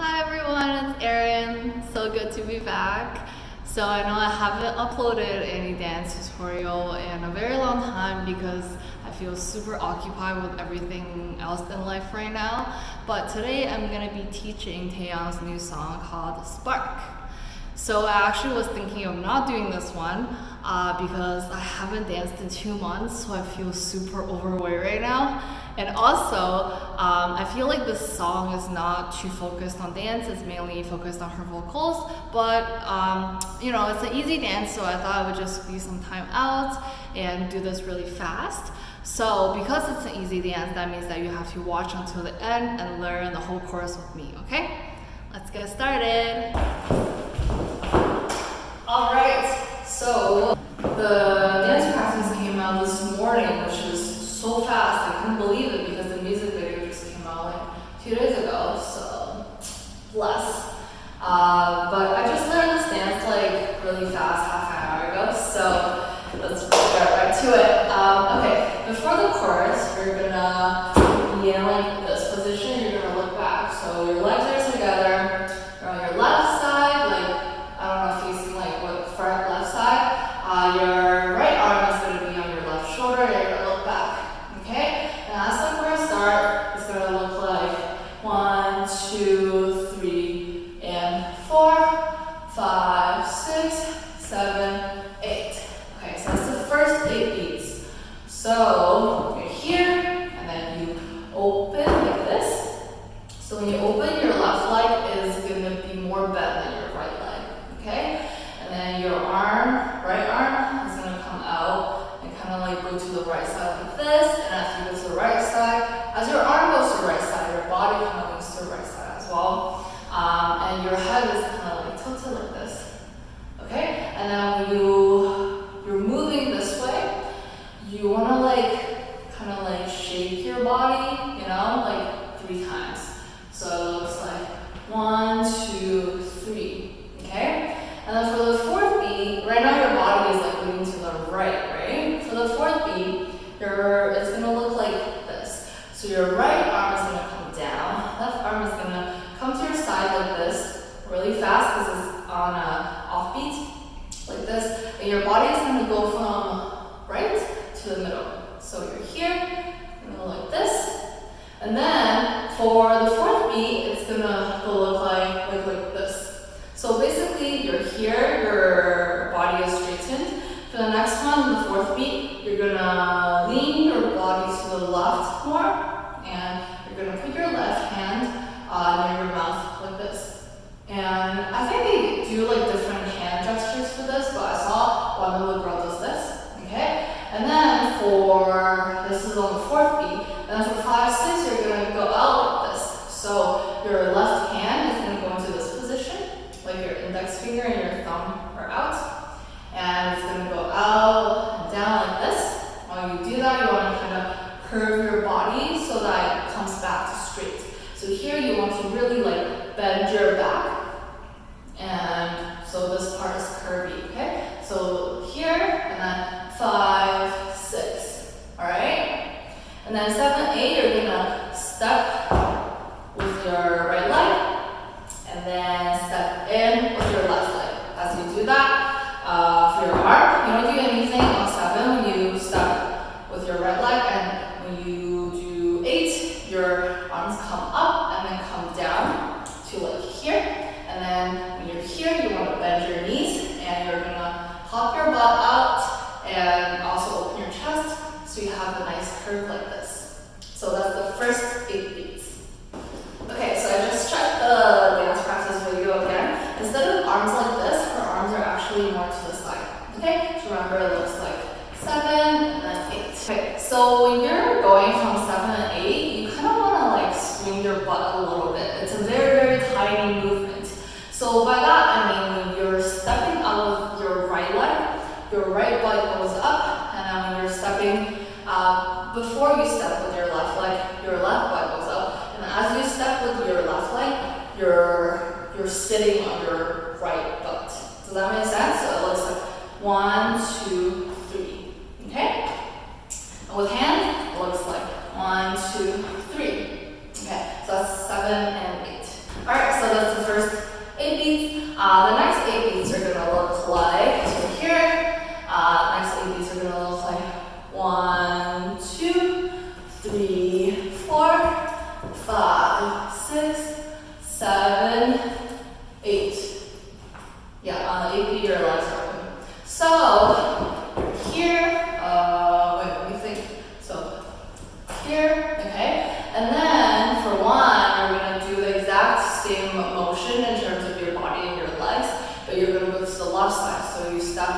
Hi everyone, it's Erin. So good to be back. So I know I haven't uploaded any dance tutorial in a very long time because I feel super occupied with everything else in life right now. But today I'm going to be teaching TAEYEON's new song called Spark. So I actually was thinking of not doing this one because I haven't danced in 2 months, so I feel super overweight right now. And also, I feel like this song is not too focused on dance, it's mainly focused on her vocals. But, you know, it's an easy dance, so I thought I would just squeeze some time out and do this really fast. So because it's an easy dance, that means that you have to watch until the end and learn the whole chorus with me, okay? Let's get started. Alright, so the dance practice came out this morning, which is so fast. I couldn't believe it because the music video just came out like 2 days ago, so bless. But I just learned this dance like really fast, half an hour ago, so let's get right to it. Okay, before the chorus, you're gonna be in like this position, you're gonna look back. So your legs are together, you're on your left side, like I don't know, facing like what front left side. Your right arm is going to be on your left shoulder and you're going to look back. Okay? And as the chorus starts, it's going to look like 1, 2, 3, and 4, 5, 6, 7, 8. Okay, so that's the first 8 beats. So you're here, and then you open like this. So when you open, your left leg is going to be more bent than your right leg. Okay? And then your arm, right arm, is going to come out and kind of like go to the right side like this. And as you go to the right side, as your arm goes to the right side, your body kind of goes to the right side as well. And your head is kind of like tilted like this. Okay? And then when you're moving this way, you want to like kind of like shake your body, you know, like 3 times. So it looks like 1, 2, 3. Okay? And then for the 4th beat, right now your body is like moving to the right? For the 4th beat, it's going to look like this. So your right arm is going to come down, left arm is going to come to your side like this, really fast because it's on a off beat, like this. And your body is going to go from right to the middle. So you're here, you're going to go like this. And then for the 4th beat, it's going to look like this. So basically, you're here, your body is straightened. For the next one, the 4th beat, you're gonna lean your body to the left more, and you're gonna put your left hand near your mouth like this. And I think they do like different hand gestures for this, but I saw one little girl does this, okay? And then this is on the 4th beat, and then for 5, 6, you're gonna go out like this. So your left hand is gonna go into this position, like your index finger and your thumb are out. And it's going to go out and down like this. While you do that, you want to kind of curve your body so that it comes back to straight. So here you want to really like bend your back. And so this part is curvy, okay? So here, and then 5, 6, all right? And then 7, 8, you're going to step with your right leg. And then step in with your left leg. As you do that, for your arm, you don't do anything on 7 when you step with your right leg, and when you do 8, your arms come up and then come down to like here. And then when you're here, you want to bend your knees, and you're gonna hop your butt out and also open your chest so you have a nice curve like this. So that's the first 8 beats. Okay, so I just checked the dance practice video again. Instead of arms like this, her arms are actually more to the side. Okay, so remember it looks like 7 and then 8. Okay, so when you're going from 7 and 8, you kind of want to like swing your butt a little bit. It's a very, very tiny movement. So by that I mean when you're stepping out with your right leg, your right butt goes up, and then when you're stepping, before you step with your left leg, your left butt goes up. And as you step with your left leg, you're sitting on your right butt. Does that make sense? So it looks like 1, 2, 3. Okay? And with hand, it looks like 1, 2, 3. Okay, so that's 7 and 8. Alright, so the exact same motion in terms of your body and your legs, but you're going to go to the left side. So you step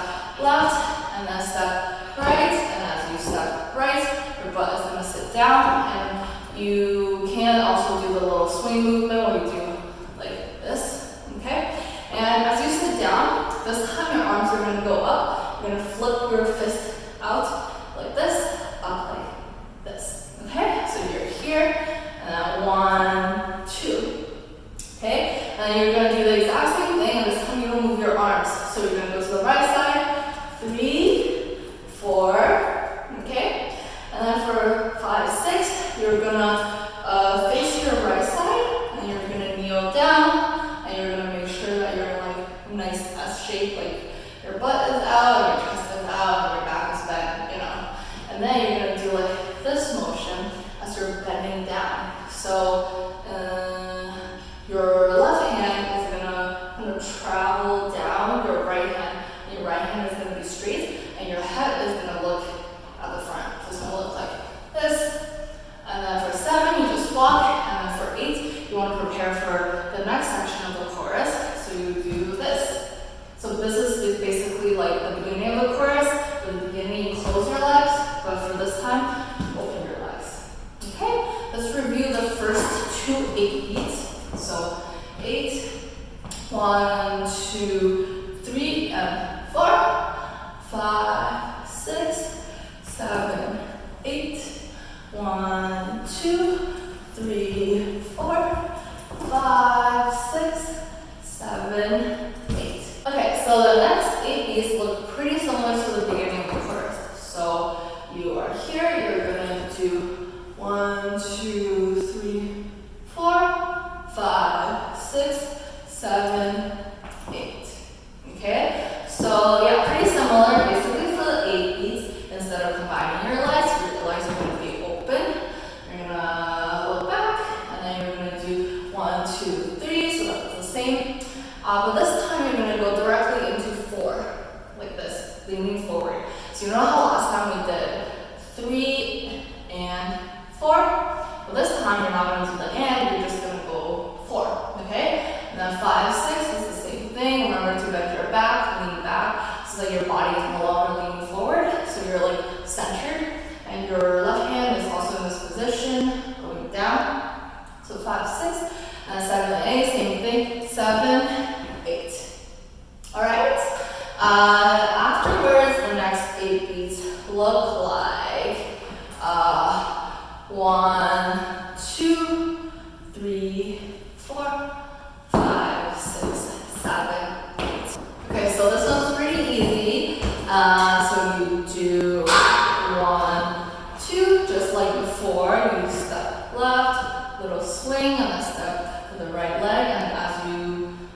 left and then step right, and as you step right, your butt is going to sit down, and you can also do the little swing movement where you do like this, okay? And as you sit down, this time your arms are going to go up. You're going to flip your fist out like this, up like this, okay? So you're here, and then 1, 2, okay? And then you're going to do the exact same thing, and this time you will move your arms. So you're going to go to the right side, 3, 4, okay? And then for 5, 6, you're going to face your right side, and you're going to kneel down, and you're going to make sure that you're in like nice S shape, like your butt is out, your chest is out, and your back is bent, you know. And then you're going to do like this motion as you're bending down. So your left hand is going to travel down your right hand, and your right hand is going to be straight, and your head is going to look at the front. So it's going to look like this. And then for 7, you just walk, and then for 8, you want to prepare for the next section of the chorus. So you do this. So this is basically like the beginning of the chorus. In the beginning, you close your legs, but for this time, open your legs. Okay? Let's review the first 2 8 beats. So 8, 1, 2, 3, and 4, 5, 6, 7, 8, 1, 2, 3, 4, 5, 6, 7, 8. Okay, so the next 8 beats look pretty similar to the beginning of the chorus. So you are here, you're gonna do 1, 2, 3, 4, 5, 6, 7, 8. Okay? So yeah, pretty similar. Basically for the 8 beats, instead of combining your legs are gonna be open. You're gonna look back, and then you're gonna do 1, 2, 3, so that's the same. But this time you're gonna go directly into 4, like this, leaning forward. So you know how last time we did 3 and 4? Well, this time you're not gonna do the and, you're just gonna go 4, okay? And then 5, 6 is the same thing. Remember to bend your back, lean back, so that your body is no longer leaning forward. So you're like centered, and your left hand is also in this position, going down. So 5, 6, and 7, 8, same thing, 7, 8. Alright? Afterwards, the next 8 beats look like 1, 2, 3, 4, 5, 6, 7, 8. Okay, so this one's pretty easy. So you do 1, 2, just like before. You step left, little swing, and then step to the right leg. And as you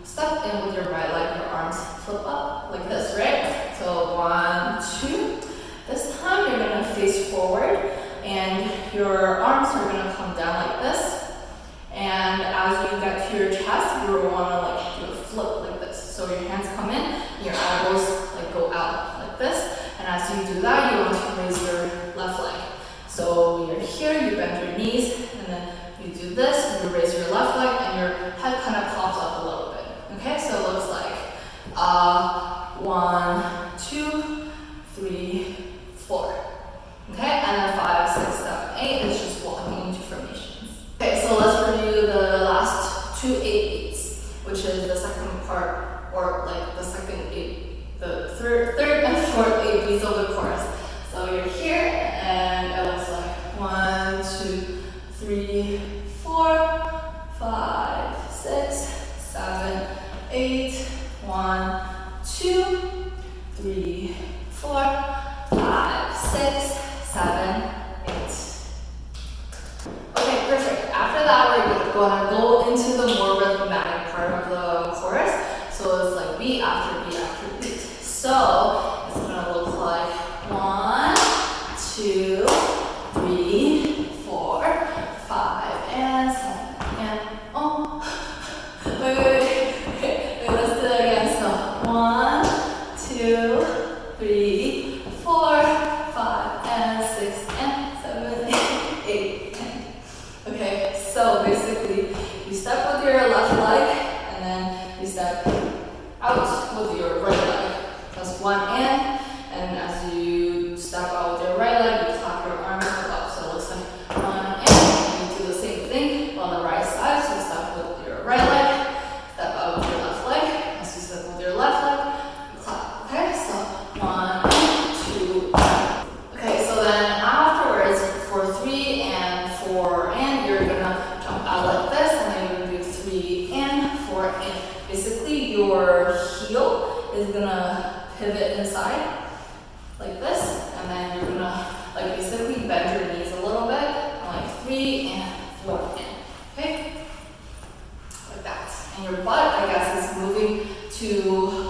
step in with your right leg, your arms flip up like this, right? So 1, 2. This time you're gonna face forward, and your arms are gonna come down like this. And as you get to your chest, you wanna like do a flip like this. So your hands come in, and your elbows like go out like this. And as you do that, you want to raise your left leg. So when you're here, you bend your knees, and then you do this, you raise your left leg, and your head kind of pops up a little bit. Okay, so it looks like 1, 2, 3, 4. Okay, and then 5, 6, 7, 8 is just walking into formations. Okay, so let's review the last 2 8 beats, which is the second part, or like the third and fourth 8 beats of the chorus. So you're here, and it looks like 1, 2, 3, 4, 5, 6, 7, 8, 1, 2, 3, 4, 5, 6, 7, 8. Okay, perfect. After that, we're going to go into the more rhythmic part of the chorus. So it's like beat after beat after beat. So it's going to look like 1, 2, 3, 4, 5, and 7, and wait, let's do it again. So 1, 2, 3, 4, 5, and 6, and 7, 8, 8. Okay, so basically you step with your one and as you step out with your right leg, you clap your arms up. So it looks like one and you do the same thing on the right side. So step with your right leg, step out with your left leg. As you step with your left leg, you clap. Okay, so 1, 2, 3. Okay, so then afterwards for 3 and 4 and you're gonna jump out like this, and then you're gonna do 3 and 4 and. Basically, your heel is gonna pivot inside like this, and then you're gonna like basically bend your knees a little bit, and like 3 and 4 in. Okay, like that. And your butt, I guess, is moving to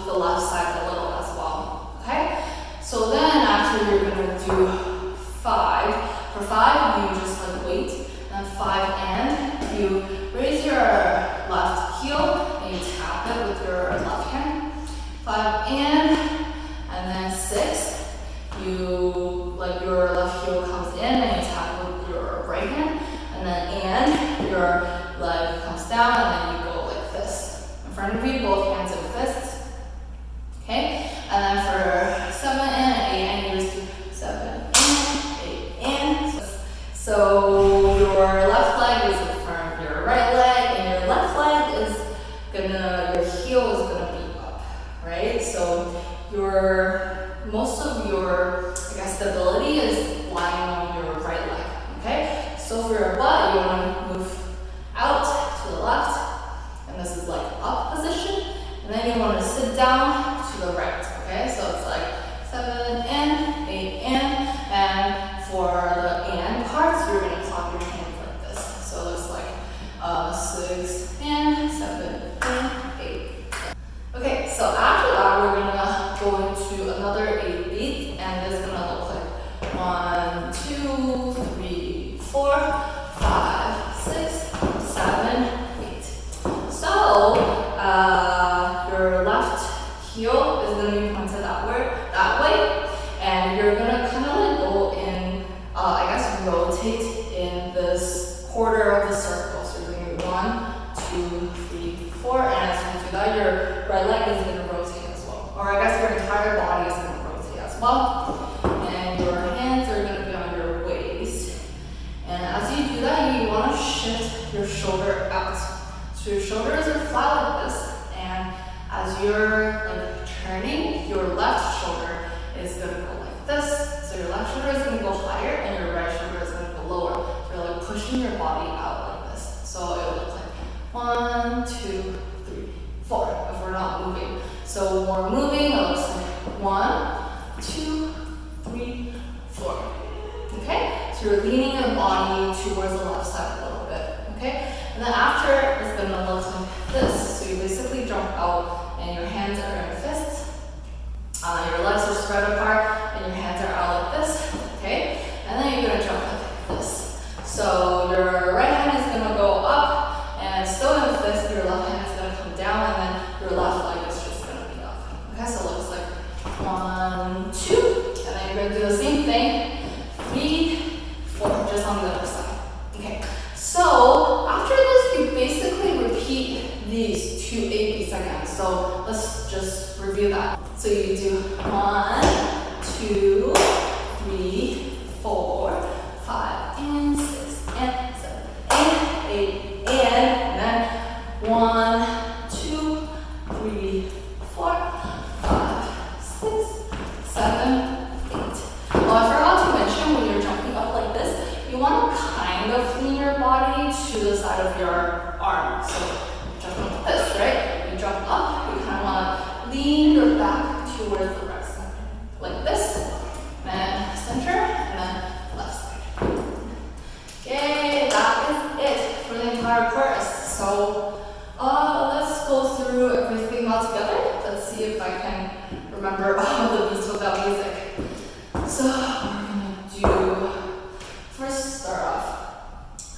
the left side a little as well. Okay, so then after you're gonna do 5. For 5, you just like wait, and then 5 and you raise your left heel. You tap it with your left hand. 5 and then 6. You like your left heel comes in and you tap it with your right hand, and then your leg comes down and then you go like this in front of you, both hands in fists. Okay, and then for 7 and 8 and you just do 7 and 8 and. So your left leg is in front of your right leg, and your left leg is your heel is gonna be up, right? So most of your, I guess, stability is lying on your right leg, okay? So for your butt, you wanna move out to the left, and this is like up position, and then you wanna sit down to the right, okay? So it's like 7 and 8 and for the and parts, you're gonna clap your hands like this. So it looks like 6 and 7 and 8. Okay, so after that, we're gonna go into another 8 beats, and it's gonna look like 1, 2, 3, 4, 5, 6, 7, 8. So your left heel is gonna be pointed that way, and you're gonna kind of like go in, I guess, rotate in this quarter of the circle. So you're gonna do 1, 2, 3, 4, and as you do that, your right leg is going to rotate as well. Or I guess your entire body is going to rotate as well. And your hands are going to be on your waist. And as you do that, you want to shift your shoulder out. So your shoulders are flat like this, and as you're like turning, your left shoulder is going to go like this. So your left shoulder is going to go higher, and your right shoulder is going to go lower. So you're like pushing your body out like this. So it will look like 1, 2, 3, 4 if we're not moving. So when we're moving, it looks like 1, 2, 3, 4. Okay? So you're leaning your body towards the left side a little bit. Okay? And then after, it's gonna look like this. So you basically jump out and your hands are in fists. Your legs are spread apart and your hands are out like this. Okay? And then you're gonna jump like this. So your right hand is gonna go up and still in fist, your left hand is gonna come down, and then your left leg is just gonna be up. Okay, so it looks like 1, 2, and then you're gonna do the same thing, 3, 4, just on the other side. Okay, so after this, you basically repeat these 2 8 beats again. So let's just review that. So you do 1, 2, 3, 4, 5, and 6, and 7, and 8, and then 1, 2, 3, 4, 5, 6, 7, 8. Oh, I forgot to mention, when you're jumping up like this, you want to kind of lean your body to the side of your arm. So you're jumping like this, right? You jump up, you kind of want to lean your back towards the right side, like this, then center, and then left side. Okay, that is it for the entire chorus. So let's go through everything all together. Let's see if I can remember all the beats without music. So we're gonna do, first start off,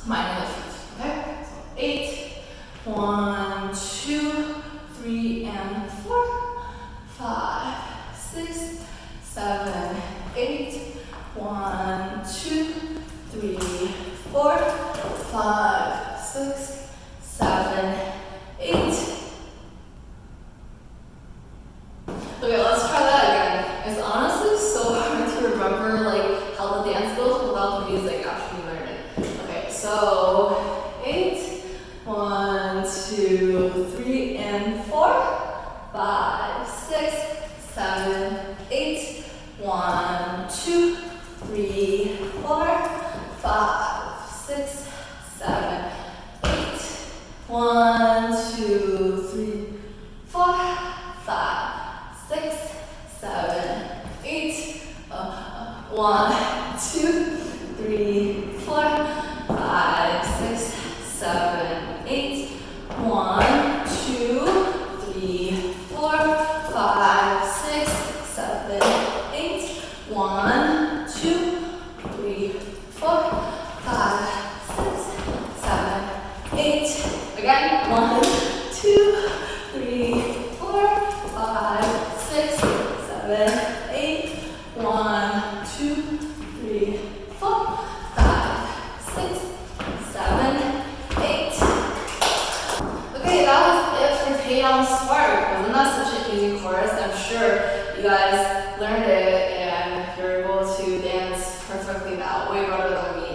combining the feet, okay? So 8, 1, 2, 3, and 4, 5, 6, 7, 8, 1, 2, 3, 4, 5, 6, 7, 8. Okay, let's try that again. 2, 3, and 4. 5, 6, 7, 8. 1, 2, 3, 4. 5, 6, 7, 8. 1, 2, 3, 4. 5, 6, 7, 8. 1, 2, 3, 4. 5, 6, 7, 8. 1, 2, 3, 4. 5, 6, 7, 8. 1, 2, 3, 4. 5, 6, 7, 8. Again. 1, 2, 3, 4. 5, 6, 7, 8. 1, 2, 3, 4. 5, 6, 7, 8. Okay, that was it for TAEYEON Spark. Wasn't that such an easy chorus? I'm sure you guys learned it and you're able to dance perfectly now, way better than me.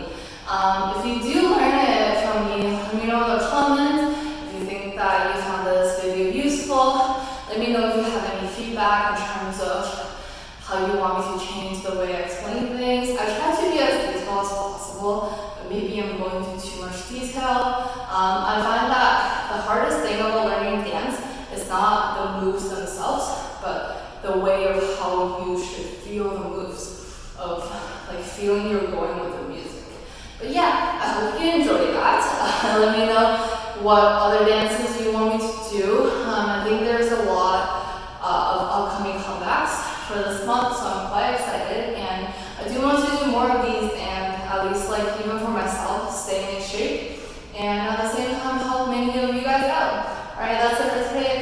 If you do learn it from me, let me know in the comments. If you think that you found this video useful, let me know if you have any feedback in terms of how you want me to change the way I explain things. I try to be as detailed as possible, but maybe I'm going into too much detail. I find that the hardest thing about learning dance is not the moves themselves, but the way of how you should feel the moves, of like feeling you're going with the music. But yeah, I hope you enjoyed that. Let me know what other dances you want me to do. I think there's a lot of upcoming comebacks for this month, so I'm quite excited, and I do want to do more of these and at least like even for myself, staying in shape and at the same time help many of you guys out. Alright, that's it for today.